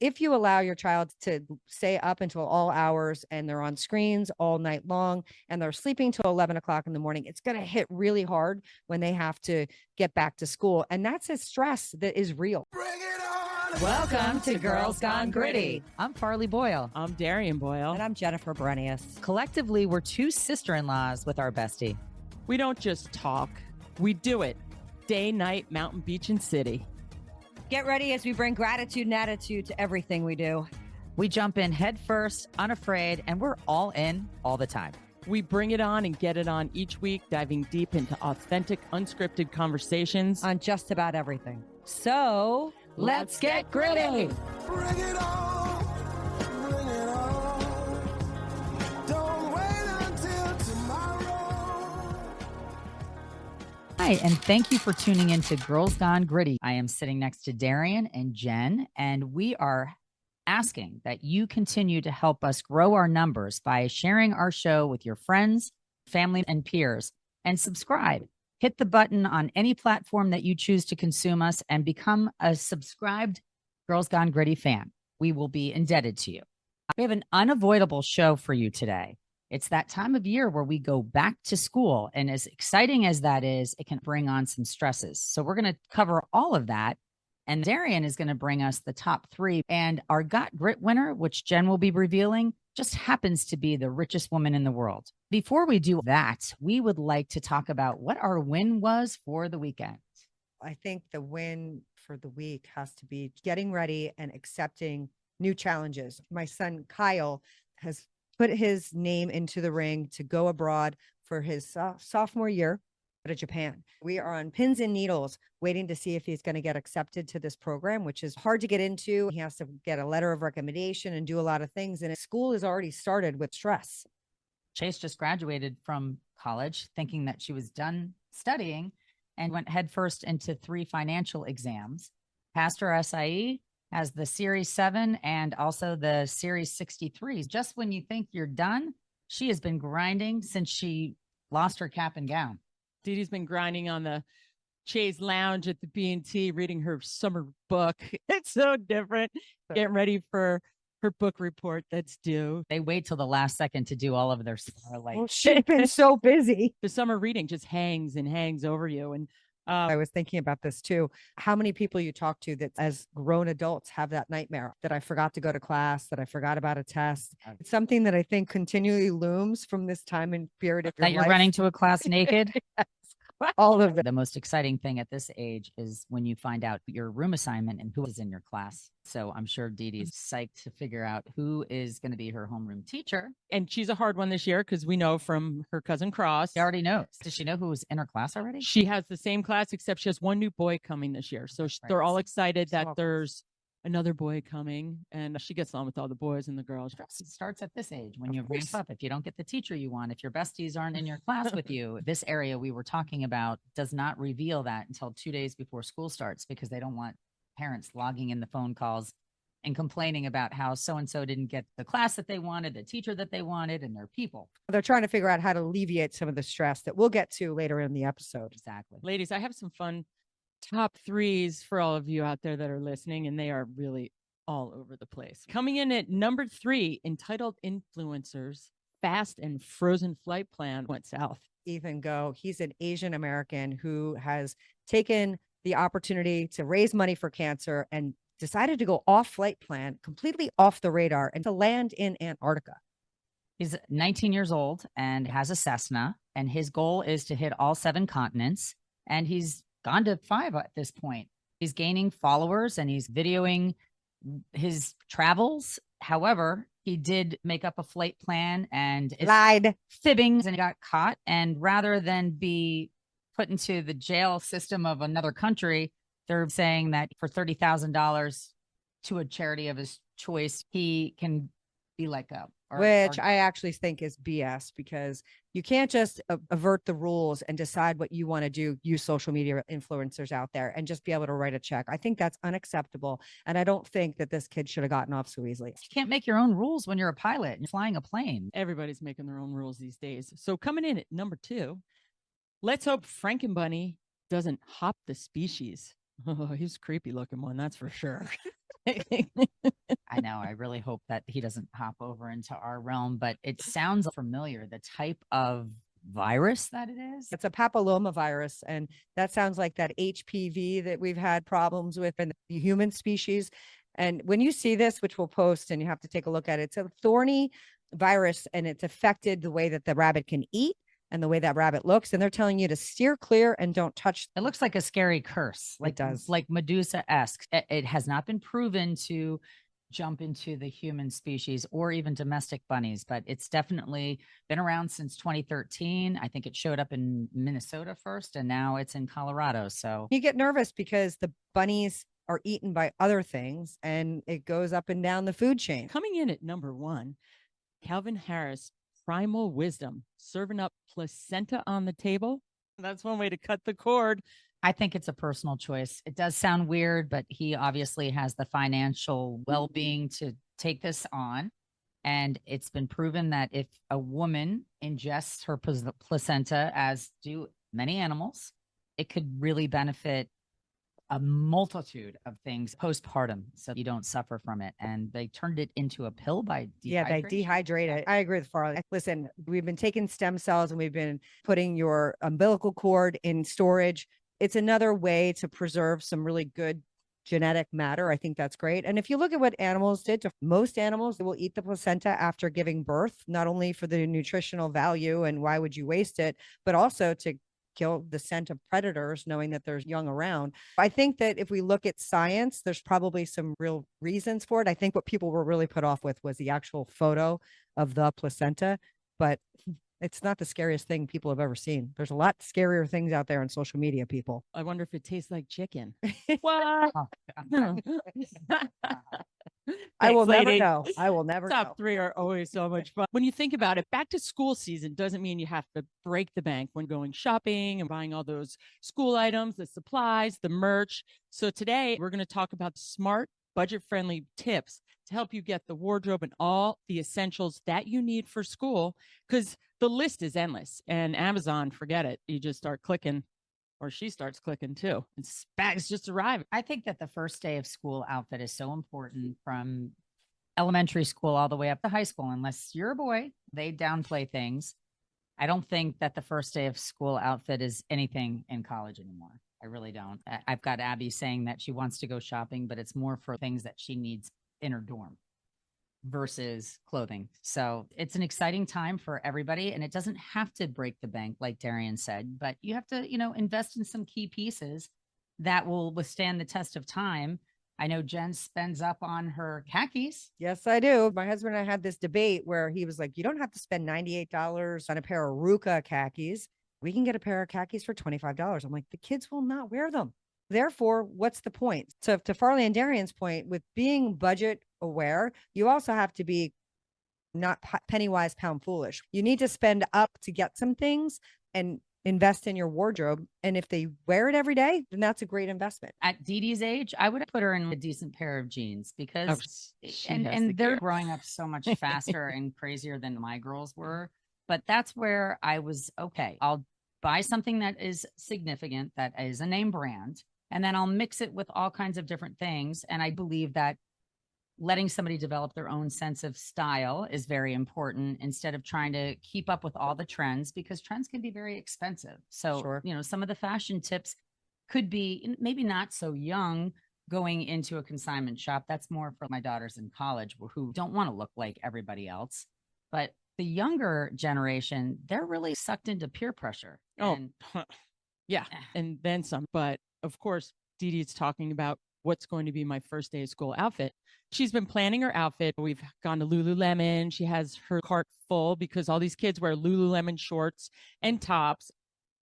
if you allow your child to stay up until all hours and they're on screens all night long and they're sleeping till 11 o'clock in the morning, it's going to hit really hard when they have to get back to school. And that's a stress that is real. Welcome to Girls Gone Gritty. I'm Farley Boyle. I'm Darian Boyle. And I'm Jennifer Brenius. Collectively, we're two sister-in-laws with our bestie. We don't just talk, we do it. Day, night, mountain, beach, and city. Get ready as we bring gratitude and attitude to everything we do. We jump in head first, unafraid, and we're all in all the time. We bring it on and get it on each week, diving deep into authentic, unscripted conversations on just about everything. So let's get gritty. Bring it on. Bring it on. Don't wait until tomorrow. Hi, and thank you for tuning in to Girls Gone Gritty. I am sitting next to Darian and Jen, and we are asking that you continue to help us grow our numbers by sharing our show with your friends, family, and peers, and subscribe. Hit the button on any platform that you choose to consume us and become a subscribed Girls Gone Gritty fan. We will be indebted to you. We have an unavoidable show for you today. It's that time of year where we go back to school. And as exciting as that is, it can bring on some stresses. So we're going to cover all of that. And Darian is going to bring us the top 3. And our Got Grit winner, which Jen will be revealing, just happens to be the richest woman in the world. Before we do that, we would like to talk about what our win was for the weekend. I think the win for the week has to be getting ready and accepting new challenges. My son, Kyle, has put his name into the ring to go abroad for his sophomore year to Japan. We are on pins and needles waiting to see if he's going to get accepted to this program, which is hard to get into. He has to get a letter of recommendation and do a lot of things. And school has already started with stress. Chase just graduated from college thinking that she was done studying and went headfirst into 3 financial exams. Passed her SIE, has the Series 7 and also the Series 63. Just when you think you're done, she has been grinding since she lost her cap and gown. Dee Dee's been grinding on the Chaise Lounge at the B&T, reading her summer book. It's so different. Getting ready for her book report that's due. They wait till the last second to do all of their summer, like, she's been so busy. The summer reading just hangs and hangs over you. And I was thinking about this too. How many people you talk to that as grown adults have that nightmare that I forgot to go to class, that I forgot about a test. It's something that I think continually looms from this time and period of your life. That you're running to a class naked. Yes. All of it. The most exciting thing at this age is when you find out your room assignment and who is in your class. So I'm sure Dee Dee's psyched to figure out who is going to be her homeroom teacher. And she's a hard one this year because we know from her cousin Cross. She already knows. Does she know who was in her class already? She has the same class, except she has one new boy coming this year. So they're all excited that there's another boy coming, and she gets on with all the boys and the girls. It starts at this age when you ramp up. If you don't get the teacher you want, if your besties aren't in your class with you, this area we were talking about does not reveal that until 2 days before school starts because they don't want parents logging in the phone calls and complaining about how so-and-so didn't get the class that they wanted, the teacher that they wanted, and their people. They're trying to figure out how to alleviate some of the stress that we'll get to later in the episode. Exactly. Ladies, I have some fun top 3s for all of you out there that are listening, and they are really all over the place. Coming in at number 3, entitled influencers, fast and frozen flight plan went south. Ethan Go, he's an Asian American who has taken the opportunity to raise money for cancer and decided to go off flight plan, completely off the radar, and to land in Antarctica. He's 19 years old and has a Cessna, and his goal is to hit all 7 continents. And he's gone to 5 at this point. He's gaining followers and he's videoing his travels. However, he did make up a flight plan and lied, fibbing, and got caught. And rather than be put into the jail system of another country, they're saying that for $30,000 to a charity of his choice, he can be let go. Which I actually think is BS, because you can't just avert the rules and decide what you want to do, use social media influencers out there and just be able to write a check. I think that's unacceptable. And I don't think that this kid should have gotten off so easily. You can't make your own rules when you're a pilot and flying a plane. Everybody's making their own rules these days. So coming in at number 2, let's hope Frankenbunny doesn't hop the species. Oh, he's a creepy looking one, that's for sure. I really hope that he doesn't hop over into our realm, but it sounds familiar, the type of virus that it is. It's a papilloma virus, and that sounds like that HPV that we've had problems with in the human species. And when you see this, which we'll post and you have to take a look at it, it's a thorny virus, and it's affected the way that the rabbit can eat and the way that rabbit looks. And they're telling you to steer clear and don't touch. It looks like a scary curse. Like, It does. Like Medusa-esque. It has not been proven to jump into the human species or even domestic bunnies, but it's definitely been around since 2013. I think it showed up in Minnesota first, and now it's in Colorado. So You get nervous because the bunnies are eaten by other things, and it goes up and down the food chain. Coming in at number 1, Calvin Harris, Primal Wisdom, serving up placenta on the table. That's one way to cut the cord. I think it's a personal choice. It does sound weird, but he obviously has the financial well-being to take this on. And it's been proven that if a woman ingests her placenta, as do many animals, it could really benefit a multitude of things postpartum, so you don't suffer from it. And they turned it into a pill by Yeah, they dehydrate it. I agree with Farley. Listen, we've been taking stem cells and we've been putting your umbilical cord in storage. It's another way to preserve some really good genetic matter. I think that's great. And if you look at what animals did, to most animals, they will eat the placenta after giving birth, not only for the nutritional value and why would you waste it, but also to kill the scent of predators, knowing that there's young around. I think that if we look at science, there's probably some real reasons for it. I think what people were really put off with was the actual photo of the placenta, but it's not the scariest thing people have ever seen. There's a lot scarier things out there on social media, people. I wonder if it tastes like chicken. What? I will Thanks, never lady. know. I will never Top know. 3 are always so much fun. When you think about it, back to school season doesn't mean you have to break the bank when going shopping and buying all those school items, the supplies, the merch. So today we're going to talk about smart, budget-friendly tips to help you get the wardrobe and all the essentials that you need for school, because the list is endless. And Amazon, forget it. You just start clicking, or she starts clicking too. And bags just arrive. I think that the first day of school outfit is so important, from elementary school all the way up to high school. Unless you're a boy, they downplay things. I don't think that the first day of school outfit is anything in college anymore. I really don't. I've got Abby saying that she wants to go shopping, but it's more for things that she needs in her dorm versus clothing. So it's an exciting time for everybody, and it doesn't have to break the bank, like Darian said, but you have to, invest in some key pieces that will withstand the test of time. I know Jen spends up on her khakis. Yes, I do. My husband and I had this debate where he was like, you don't have to spend $98 on a pair of Ruka khakis. We can get a pair of khakis for $25. I'm like, the kids will not wear them. Therefore, what's the point? So to Farley and Darian's point, with being budget aware, you also have to be not penny wise, pound foolish. You need to spend up to get some things and invest in your wardrobe. And if they wear it every day, then that's a great investment. At Dee Dee's age, I would put her in a decent pair of jeans, because they're growing up so much faster and crazier than my girls were. But that's where I was okay. I'll buy something that is significant, that is a name brand, and then I'll mix it with all kinds of different things. And I believe that letting somebody develop their own sense of style is very important, instead of trying to keep up with all the trends, because trends can be very expensive. So, Sure. Some of the fashion tips could be maybe not so young going into a consignment shop. That's more for my daughters in college who don't want to look like everybody else. But the younger generation, they're really sucked into peer pressure. Oh, And yeah. And then some. But of course, Dee Dee's talking about what's going to be my first day of school outfit. She's been planning her outfit. We've gone to Lululemon. She has her cart full because all these kids wear Lululemon shorts and tops.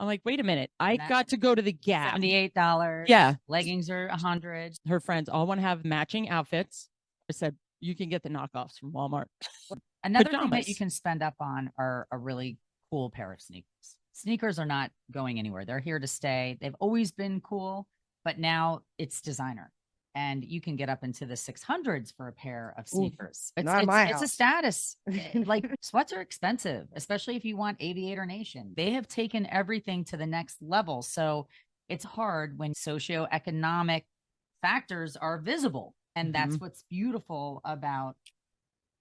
I'm like, wait a minute. I got to go to the Gap. $78. Yeah. Leggings are $100. Her friends all want to have matching outfits. I said, you can get the knockoffs from Walmart. Another thing that Pajamas. you can spend up on are a really cool pair of sneakers. Sneakers are not going anywhere. They're here to stay. They've always been cool, but now it's designer. And you can get up into the 600s for a pair of sneakers. not in my it's a house. status. Like, sweats are expensive, especially if you want Aviator Nation. They have taken everything to the next level. So it's hard when socioeconomic factors are visible. And that's what's beautiful about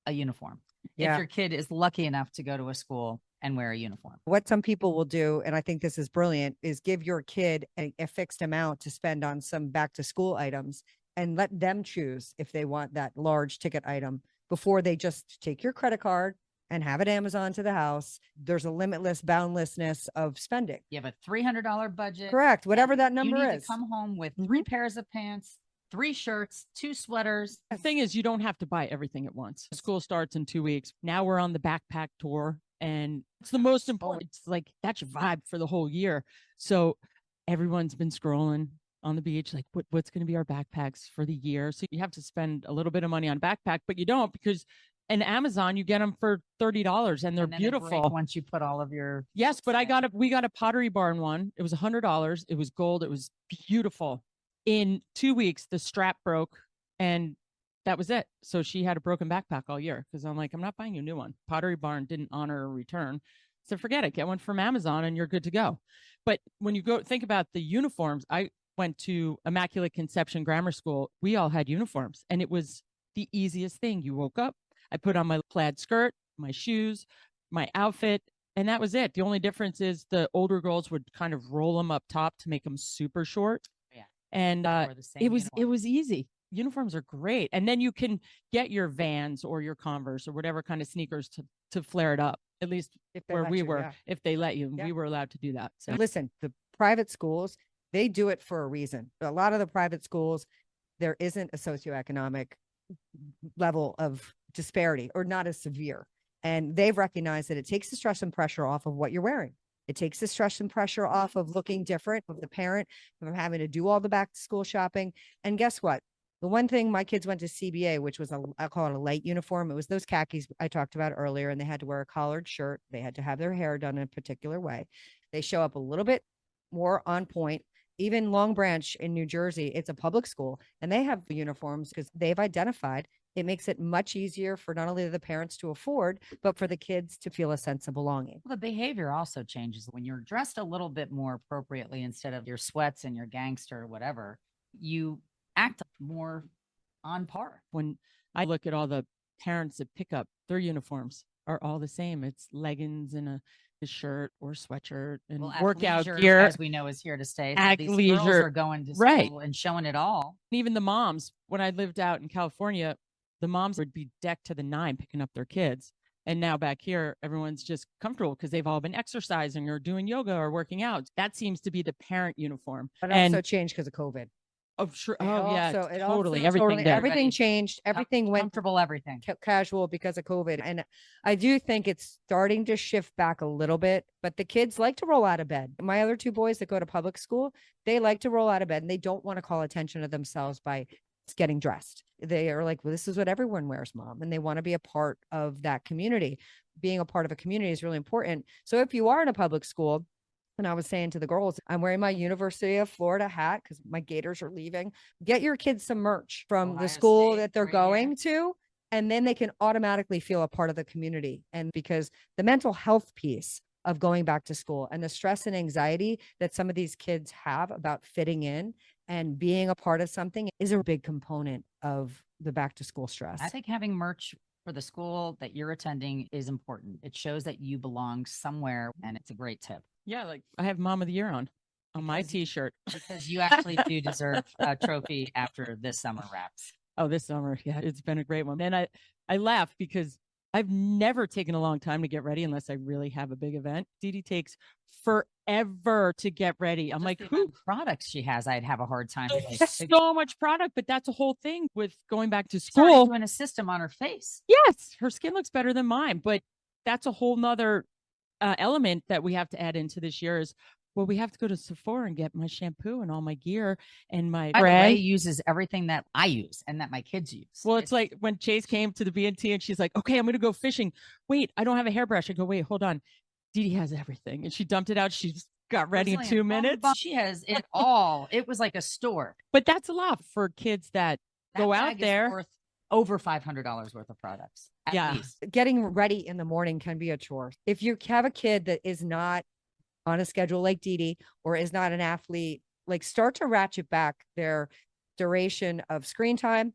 a uniform. Yeah. If your kid is lucky enough to go to a school and wear a uniform. What some people will do, and I think this is brilliant, is give your kid a fixed amount to spend on some back to school items and let them choose if they want that large ticket item before they just take your credit card and have it Amazon to the house. There's a limitless boundlessness of spending. You have a $300 budget. Correct. Whatever that number you need is. to come home with 3 pairs of pants, 3 shirts, 2 sweaters. The thing is, you don't have to buy everything at once. School starts in 2 weeks. Now we're on the backpack tour, and it's the most important. It's like that's your vibe for the whole year. So everyone's been scrolling on the beach, like what's going to be our backpacks for the year. So you have to spend a little bit of money on backpack, but you don't, because in Amazon you get them for $30 and they're And then they break beautiful once you put all of your. Yes, but we got a Pottery Barn one. It was $100. It was gold. It was beautiful. In 2 weeks, the strap broke and that was it. So she had a broken backpack all year because I'm like, I'm not buying you a new one. Pottery Barn didn't honor a return. So forget it. Get one from Amazon and you're good to go. But when you go think about the uniforms, I went to Immaculate Conception Grammar School. We all had uniforms and it was the easiest thing. You woke up, I put on my plaid skirt, my shoes, my outfit, and that was it. The only difference is the older girls would kind of roll them up top to make them super short. Yeah. And Or the same it was uniform. easy. Uniforms are great. And then you can get your Vans or your Converse or whatever kind of sneakers to flare it up. At least If they where let we you, were, yeah. if they let you, Yeah. we were allowed to do that. So Listen, the private schools, they do it for a reason. A lot of the private schools, there isn't a socioeconomic level of disparity or not as severe. And they've recognized that it takes the stress and pressure off of what you're wearing. It takes the stress and pressure off of looking different, of the parent, from having to do all the back to school shopping. And guess what? The one thing, my kids went to CBA, which was I call it a light uniform. It was those khakis I talked about earlier, and they had to wear a collared shirt. They had to have their hair done in a particular way. They show up a little bit more on point. Even Long Branch in New Jersey, it's a public school, and they have uniforms because they've identified it makes it much easier for not only the parents to afford, but for the kids to feel a sense of belonging. Well, the behavior also changes when you're dressed a little bit more appropriately instead of your sweats and your gangster or whatever. You act more on par. when I look at all the parents that pick up, their uniforms are all the same. It's leggings and a shirt or sweatshirt and Well, workout athleisure, gear. as we know, is here to stay. So these girls Athleisure, are going to right. school and showing it all. Even the moms, when I lived out in California, the moms would be decked to the nine picking up their kids. And now back here, everyone's just comfortable because they've all been exercising or doing yoga or working out. That seems to be the parent uniform. But and also changed because of COVID. oh, sure. It Oh, yeah. also- it Totally. also Everything did. everything changed. Everything went Comfortable, everything. casual because of COVID. And I do think it's starting to shift back a little bit, but the kids like to roll out of bed. My other 2 boys that go to public school, they like to roll out of bed and they don't want to call attention to themselves by getting dressed. They are like, well, this is what everyone wears, mom. And they want to be a part of that community. Being a part of a community is really important. So if you are in a public school, and I was saying to the girls, I'm wearing my University of Florida hat because my Gators are leaving. Get your kids some merch from Ohio the school State, that they're right here. going to, and then they can automatically feel a part of the community. And because the mental health piece of going back to school and the stress and anxiety that some of these kids have about fitting in and being a part of something is a big component of the back to school stress. I think having merch for the school that you're attending is important. It shows that you belong somewhere, and it's a great tip Yeah. Like I have Mom of the Year on my Because- t-shirt. because you actually do deserve a trophy after this summer wraps. Oh, this summer. Yeah, it's been a great one. And I laugh because I've never taken a long time to get ready unless I really have a big event. Dee Dee takes forever to get ready. I'm Just like, the who? amount of products she has, I'd have a hard time. There's so much product, but that's a whole thing with going back to She's already school. doing a system on her face. Yes, her skin looks better than mine, but that's a whole nother element that we have to add into this year is, well, we have to go to Sephora and get my shampoo and all my gear and my By the way, spray. uses everything that I use and that my kids use. Well, it's like when Chase came to the B&T and she's like, okay, I'm going to go fishing. Wait, I don't have a hairbrush. I go, wait, hold on. Dee Dee has everything. And she dumped it out. She just got ready in It's 2 only a minutes. phone. She has it all. It was like a store. But that's a lot for kids that That go bag out is there. worth over $500 worth of products. At Yeah. least. Getting ready in the morning can be a chore. If you have a kid that is not on a schedule like Dee Dee or is not an athlete, like start to ratchet back their duration of screen time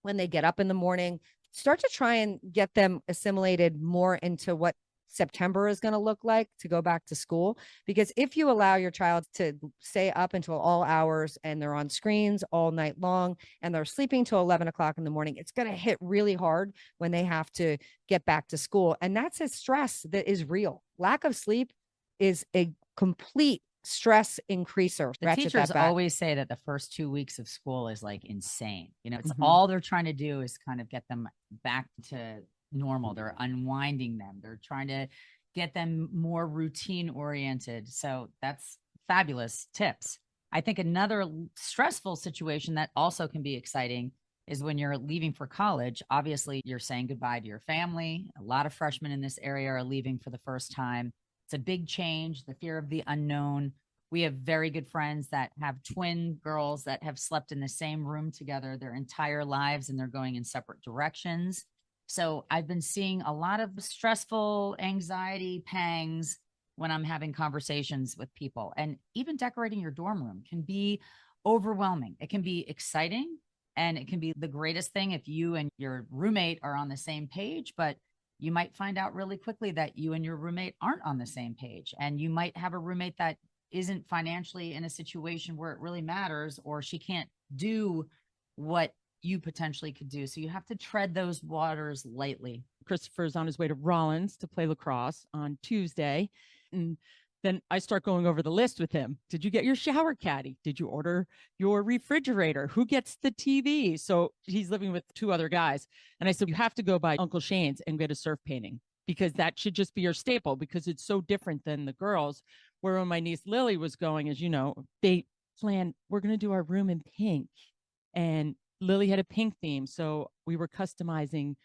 when they get up in the morning. Start to try and get them assimilated more into what September is going to look like to go back to school. Because if you allow your child to stay up until all hours and they're on screens all night long and they're sleeping till 11 o'clock in the morning, it's going to hit really hard when they have to get back to school. And that's a stress that is real. Lack of sleep is a complete stress increaser. The teachers always say that the first 2 weeks of school is like insane. You know, it's all they're trying to do is kind of get them back to normal. They're unwinding them. They're trying to get them more routine oriented. So that's fabulous tips. I think another stressful situation that also can be exciting is when you're leaving for college. Obviously, you're saying goodbye to your family. A lot of freshmen in this area are leaving for the first time. It's a big change, the fear of the unknown. We have very good friends that have twin girls that have slept in the same room together their entire lives, and they're going in separate directions. So I've been seeing a lot of stressful anxiety pangs when I'm having conversations with people. And even decorating your dorm room can be overwhelming. It can be exciting, and it can be the greatest thing if you and your roommate are on the same page, but you might find out really quickly that you and your roommate aren't on the same page. And you might have a roommate that isn't financially in a situation where it really matters, or she can't do what you potentially could do. So you have to tread those waters lightly. Christopher's on his way to Rollins to play lacrosse on Tuesday. And then I start going over the list with him. Did you get your shower caddy? Did you order your refrigerator? Who gets the TV? So he's living with 2 other guys. And I said, you have to go by Uncle Shane's and get a surf painting, because that should just be your staple, because it's so different than the girls. Where when my niece Lily was going, as you know, they planned, we're going to do our room in pink. And Lily had a pink theme. So we were customizing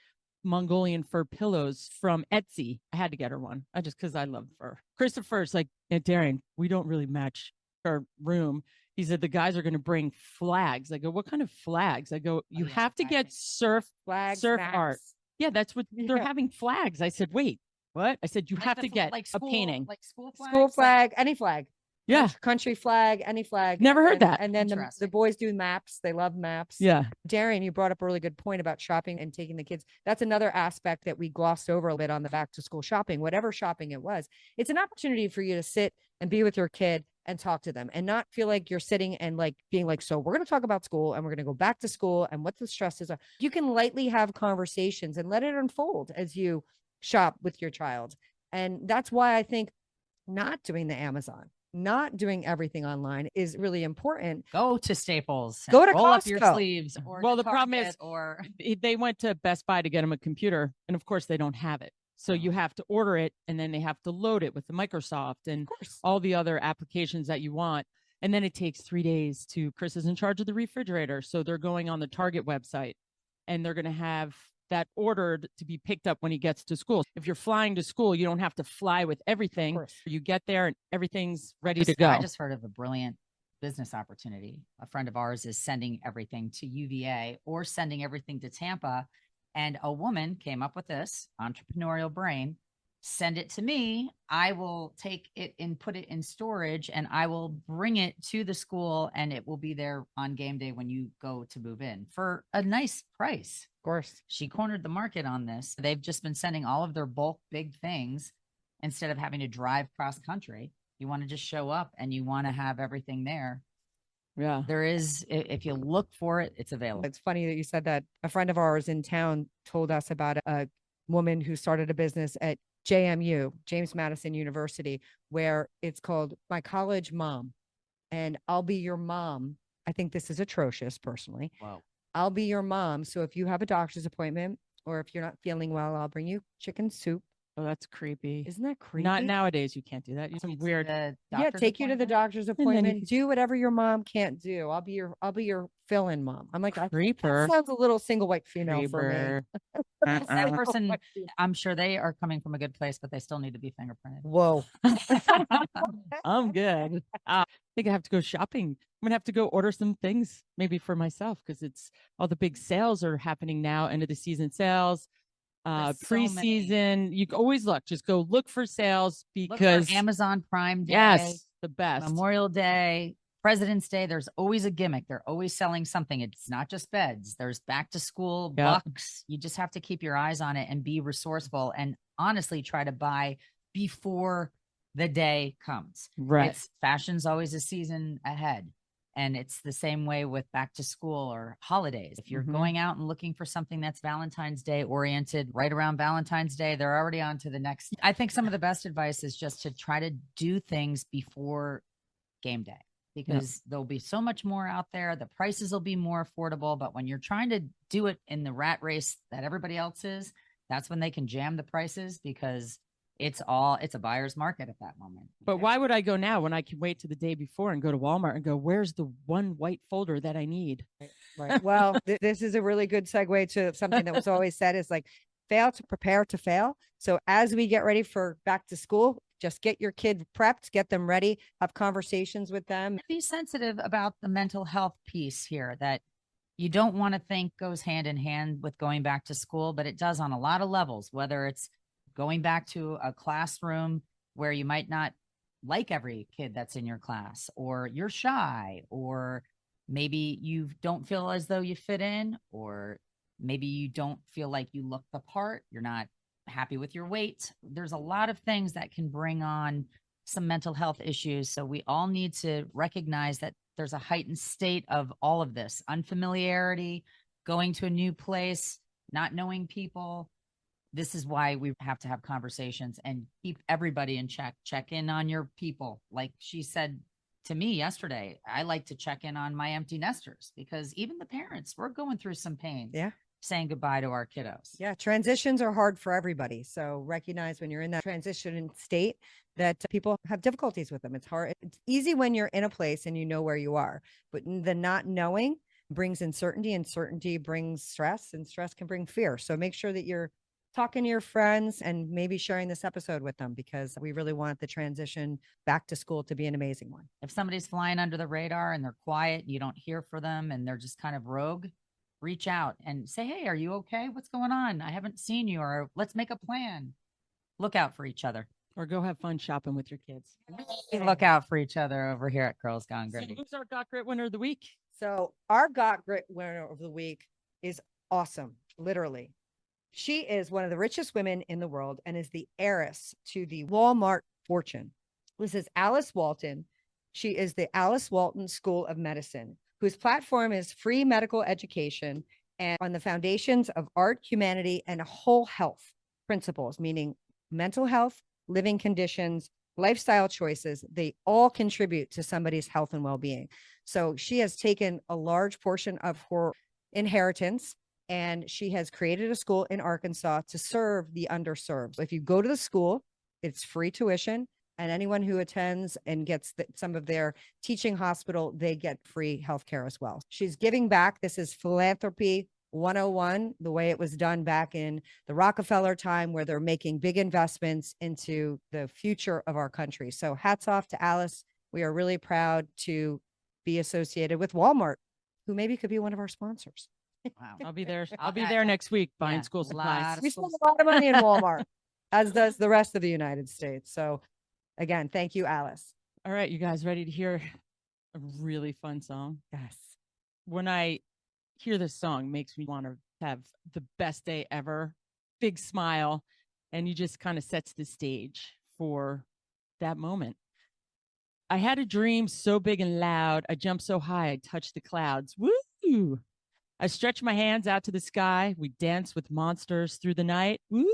Mongolian fur pillows from Etsy. I had to get her one. Because I love fur. Christopher's like, Darian, we don't really match our room. He said, the guys are going to bring flags. I go, what kind of flags? I go, you have to get surf flags, surf maps. art. Yeah, that's what they're having, flags. I said, wait, what? I said, you Like have the to get like a school, painting. like school flags, School flag, any flag. Yeah. Country flag, any flag. Never heard And- that. And then the Interesting. boys do maps. They love maps. Yeah. Darian, you brought up a really good point about shopping and taking the kids. That's another aspect that we glossed over a bit on the back to school shopping, whatever shopping it was. It's an opportunity for you to sit and be with your kid and talk to them and not feel like you're sitting and like being like, so we're going to talk about school and we're going to go back to school and what the stresses are. You can lightly have conversations and let it unfold as you shop with your child. And that's why I think not doing the Amazon, not doing everything online is really important. Go to Staples. Go to roll up your Costco. sleeves. Or Well, to the problem Target is- or They went to Best Buy to get him a computer. And of course, they don't have it. So you have to order it, and then they have to load it with the Microsoft and Of course. all the other applications that you want. And then it takes 3 days to, Chris is in charge of the refrigerator. So they're going on the Target website, and they're going to have that ordered to be picked up when he gets to school. If you're flying to school, you don't have to fly with everything. course. You get there and everything's ready to go. I just heard of a brilliant business opportunity. A friend of ours is sending everything to UVA or sending everything to Tampa. And a woman came up with this entrepreneurial brain. Send it to me. I will take it and put it in storage, and I will bring it to the school, and it will be there on game day when you go to move in for a nice price. Of course. She cornered the market on this. They've just been sending all of their bulk big things instead of having to drive cross country. You want to just show up and you want to have everything there. Yeah. There is, if you look for it, it's available. It's funny that you said that. A friend of ours in town told us about a woman who started a business at JMU, James Madison University, where it's called My College Mom. And I'll be your mom. I think this is atrocious personally. Wow. I'll be your mom. So if you have a doctor's appointment or if you're not feeling well, I'll bring you chicken soup. Oh, that's creepy. Isn't that creepy? Not nowadays. You can't do that. Some weird. Yeah, take you to the doctor's then you appointment. can- Do whatever your mom can't do. I'll be your fill-in mom. I'm like, that Creeper. sounds a little single white female for me. Creeper. That person, I'm sure they are coming from a good place, but they still need to be fingerprinted. Whoa. I'm good. I think I have to go shopping. I'm gonna have to go order some things maybe for myself, because it's all the big sales are happening now. End of the season sales, There's so many. preseason. You can always look. Just go look for sales Look for because Amazon Prime Day, yes, the best. Memorial Day, President's Day, there's always a gimmick. They're always selling something. It's not just beds. There's back to school Yep. bucks. You just have to keep your eyes on it and be resourceful and honestly try to buy before the day comes. Right. It's fashion's always a season ahead. And it's the same way with back to school or holidays. If you're Mhm. going out and looking for something that's Valentine's Day oriented right around Valentine's Day, they're already on to the next. I think some of the best advice is just to try to do things before game day, because there'll be so much more out there. The prices will be more affordable. But when you're trying to do it in the rat race that everybody else is, that's when they can jam the prices, because it's a buyer's market at that moment. But why would I go now when I can wait to the day before and go to Walmart and go, where's the one white folder that I need? Right. Well, this is a really good segue to something that was always said is like, fail to prepare to fail. So as we get ready for back to school, just get your kid prepped, get them ready, have conversations with them. Be sensitive about the mental health piece here that you don't want to think goes hand in hand with going back to school, but it does on a lot of levels, whether it's going back to a classroom where you might not like every kid that's in your class, or you're shy, or maybe you don't feel as though you fit in, or maybe you don't feel like you look the part. You're not happy with your weight. There's a lot of things that can bring on some mental health issues. So we all need to recognize that there's a heightened state of all of this unfamiliarity, going to a new place, not knowing people. This is why we have to have conversations and keep everybody in check. Check in on your people. Like she said to me yesterday, I like to check in on my empty nesters, because even the parents, we're going through some pain. Yeah. Saying goodbye to our kiddos. Yeah. Transitions are hard for everybody. So recognize when you're in that transition state that people have difficulties with them. It's hard. It's easy when you're in a place and you know where you are, but the not knowing brings uncertainty, and certainty brings stress, and stress can bring fear. So make sure that you're talking to your friends and maybe sharing this episode with them, because we really want the transition back to school to be an amazing one. If somebody's flying under the radar and they're quiet, you don't hear from them, and they're just kind of rogue, reach out and say, hey, are you okay? What's going on? I haven't seen you, or let's make a plan. Look out for each other. Or go have fun shopping with your kids. Look out for each other over here at Girls Gone So Gritty. who's our Got Grit winner of the week? So our Got Grit winner of the week is awesome. Literally. She is one of the richest women in the world and is the heiress to the Walmart fortune. This is Alice Walton. She is the Alice Walton School of Medicine, whose platform is free medical education and on the foundations of art, humanity, and whole health principles, meaning mental health, living conditions, lifestyle choices. They all contribute to somebody's health and well-being. So she has taken a large portion of her inheritance, and she has created a school in Arkansas to serve the underserved. So if you go to the school, it's free tuition, and anyone who attends and gets some of their teaching hospital, they get free healthcare as well. She's giving back. This is philanthropy 101, the way it was done back in the Rockefeller time, where they're making big investments into the future of our country. So hats off to Alice. We are really proud to be associated with Walmart, who maybe could be one of our sponsors. Wow. I'll be there. I'll be there next week buying Yeah, school a lot supplies. of We spend a lot of money in Walmart, as does the rest of the United States. So again, thank you, Alice. All right, you guys ready to hear a really fun song? Yes. When I hear this song, it makes me want to have the best day ever, big smile, and you just kind of sets the stage for that moment. I had a dream so big and loud, I jumped so high, I touched the clouds. Woo! I stretched my hands out to the sky. We danced with monsters through the night. Woo!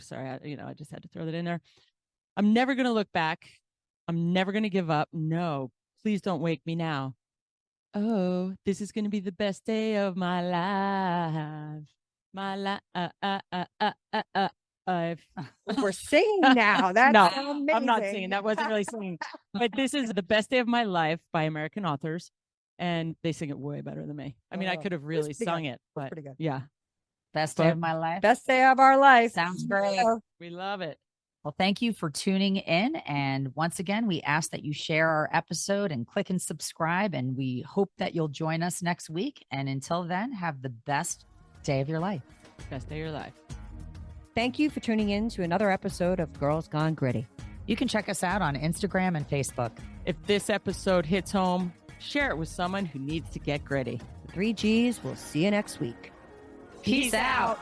Sorry, I just had to throw that in there. I'm never going to look back. I'm never going to give up. No, please don't wake me now. Oh, this is going to be the best day of my life. My life. We're singing now. That's No, amazing. I'm not singing. That wasn't really singing. But this is The Best Day of My Life by American authors. And they sing it way better than me. I mean, I Oh, could have it's really pretty sung good. it, but pretty good. yeah, Best day of my life. Best day of our life. Sounds great. we love it. Well, thank you for tuning in. And once again, we ask that you share our episode and click and subscribe. And we hope that you'll join us next week. And until then, have the best day of your life. Best day of your life. Thank you for tuning in to another episode of Girls Gone Gritty. You can check us out on Instagram and Facebook. If this episode hits home, share it with someone who needs to get gritty. The 3 Gs. We'll see you next week. Peace out.